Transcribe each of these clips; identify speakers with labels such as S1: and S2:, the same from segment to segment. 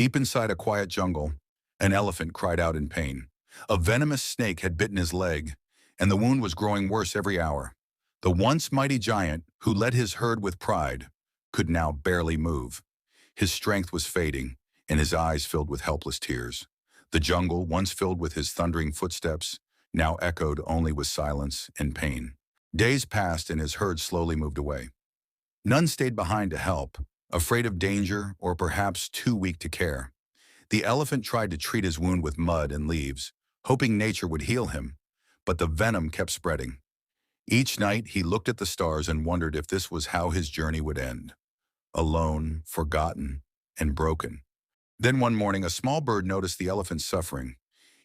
S1: Deep inside a quiet jungle, an elephant cried out in pain. A venomous snake had bitten his leg, and the wound was growing worse every hour. The once mighty giant, who led his herd with pride, could now barely move. His strength was fading, and his eyes filled with helpless tears. The jungle, once filled with his thundering footsteps, now echoed only with silence and pain. Days passed and his herd slowly moved away. None stayed behind to help, afraid of danger or perhaps too weak to care. The elephant tried to treat his wound with mud and leaves, hoping nature would heal him, but the venom kept spreading. Each night he looked at the stars and wondered if this was how his journey would end. Alone, forgotten, and broken. Then one morning a small bird noticed the elephant's suffering.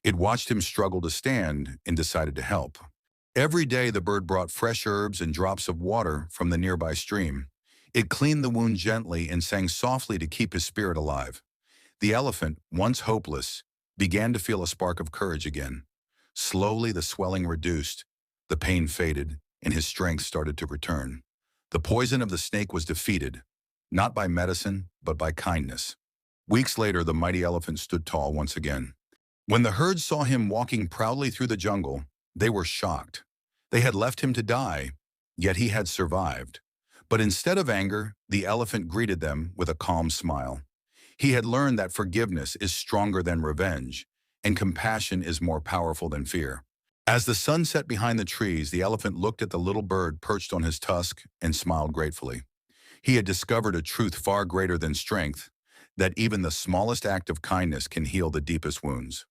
S1: It watched him struggle to stand and decided to help. Every day the bird brought fresh herbs and drops of water from the nearby stream. It cleaned the wound gently and sang softly to keep his spirit alive. The elephant, once hopeless, began to feel a spark of courage again. Slowly the swelling reduced, the pain faded, and his strength started to return. The poison of the snake was defeated, not by medicine, but by kindness. Weeks later, the mighty elephant stood tall once again. When the herd saw him walking proudly through the jungle, they were shocked. They had left him to die, yet he had survived. But instead of anger, the elephant greeted them with a calm smile. He had learned that forgiveness is stronger than revenge, and compassion is more powerful than fear. As the sun set behind the trees, the elephant looked at the little bird perched on his tusk and smiled gratefully. He had discovered a truth far greater than strength, that even the smallest act of kindness can heal the deepest wounds.